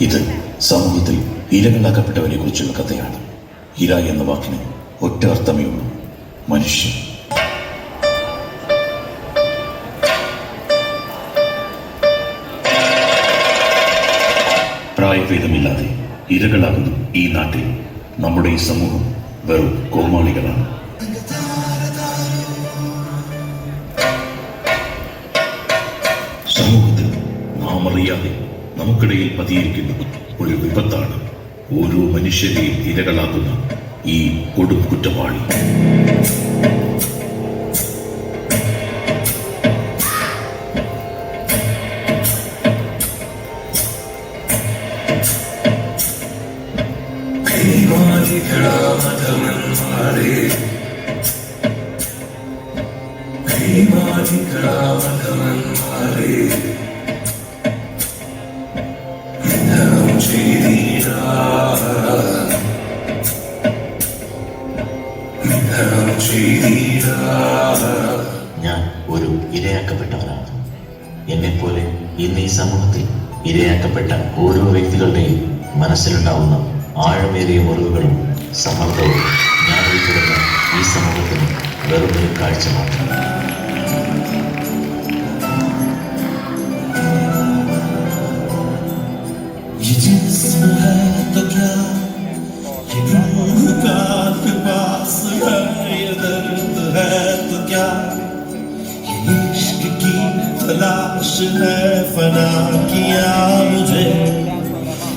ഇത് സമൂഹത്തിൽ ഇരകളാക്കപ്പെട്ടവരെ കുറിച്ചുള്ള കഥയാണ്. ഇര എന്ന വാക്കിന് ഒറ്റ അർത്ഥമേ ഉള്ളൂ: മനുഷ്യൻ. പ്രായഭേദമില്ലാതെ ഇരകളാകുന്നു ഈ നാട്ടിൽ. നമ്മുടെ ഈ സമൂഹം വെറും കോമാളികളാണ്. സമൂഹത്തിൽ നാം അറിയാതെ നമുക്കിടയിൽ പതിയിരിക്കുന്ന ഒരു വിപത്താണ് ഓരോ മനുഷ്യരെയും ഇരകളാക്കുന്ന ഈ കൊടും കുറ്റവാളി. ഞാൻ ഒരു ഇരയാക്കപ്പെട്ടവനാണ്. എന്നെപ്പോലെ ഇന്ന് ഈ സമൂഹത്തിൽ ഇരയാക്കപ്പെട്ട ഓരോ വ്യക്തികളുടെയും മനസ്സിലുണ്ടാവുന്ന ആഴമേറിയ മുറിവുകളും സമ്മർദ്ദവും ഞാൻ ഉൾപ്പെടുന്ന ഈ സമൂഹത്തിന് വെറുമൊരു കാഴ്ച മാത്രം. तलाश है फना किया मुझे,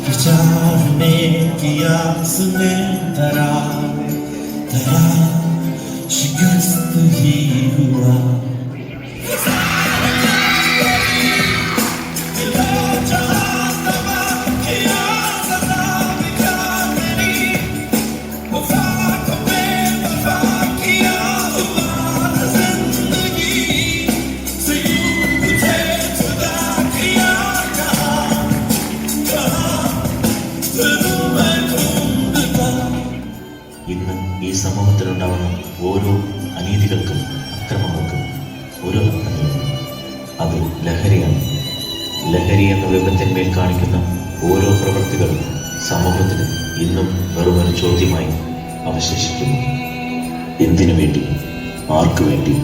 विचारने किया सुने धरा धरा शिकस्त ही हुआ. ഇന്ന് ഈ സമൂഹത്തിലുണ്ടാവുന്ന ഓരോ അനീതികൾക്കും അക്രമങ്ങൾക്കും ഒരു അർത്ഥങ്ങളുണ്ട്. അത് ലഹരിയാണ്. ലഹരി എന്ന വിപത്തിന്മേൽ കാണിക്കുന്ന ഓരോ പ്രവൃത്തികളും സമൂഹത്തിന് ഇന്നും വെറുമൊരു ചോദ്യമായി അവശേഷിക്കുന്നു. എന്തിനു വേണ്ടി? ആർക്കു വേണ്ടി?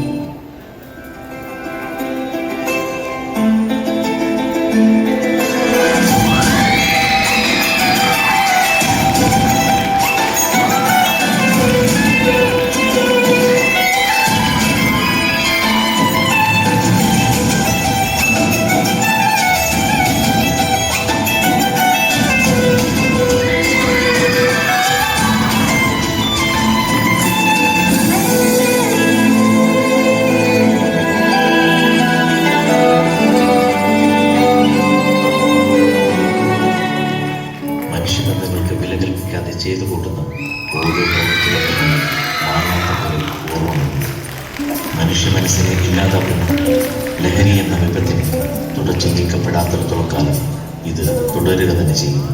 മനുഷ്യബന്ധങ്ങൾക്ക് വില കൽപ്പിക്കാതെ ചെയ്തു കൂട്ടുന്ന ഓരോ പ്രവൃത്തികളും മാറാത്ത പോലെ ഓർമ്മയുണ്ട്. മനുഷ്യ മനസ്സിനെ ഇല്ലാതാക്കുന്ന ലഹരി എന്ന വിപത്തിന് തുടച്ചു നീക്കപ്പെടാത്തിടത്തോളം കാലം ഇത് തുടരുക തന്നെ ചെയ്യും.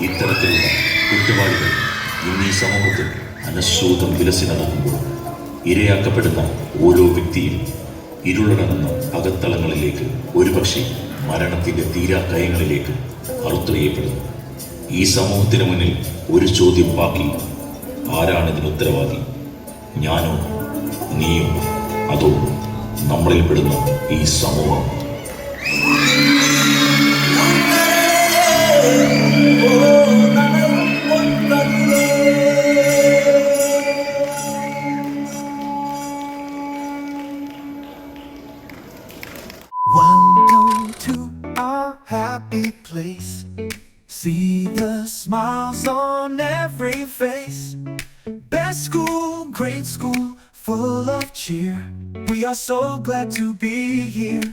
ഇത്തരത്തിലുള്ള കുറ്റവാളികൾ ഇന്ന് ഈ സമൂഹത്തിൽ അനശ്വതം വിലസി നടക്കുമ്പോൾ ഇരയാക്കപ്പെടുന്ന ഓരോ വ്യക്തിയും ഇരുളടങ്ങുന്ന അകത്തളങ്ങളിലേക്ക്, ഒരുപക്ഷെ മരണത്തിന്റെ തീരാക്കയങ്ങളിലേക്ക് അറുത്തെറിയപ്പെടുന്നു. ഈ സമൂഹത്തിന് മുന്നിൽ ഒരു ചോദ്യം ബാക്കി: ആരാണിതിന് ഉത്തരവാദി? ഞാനോ, നീയോ, അതോ നമ്മളിൽ പെടുന്ന ഈ സമൂഹം? Welcome to our happy place. See the smiles on every face. Best school, great school, full of cheer. We are so glad to be here.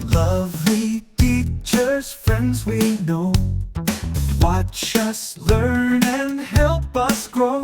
Lovely teachers, friends we know, watch us learn and help us grow.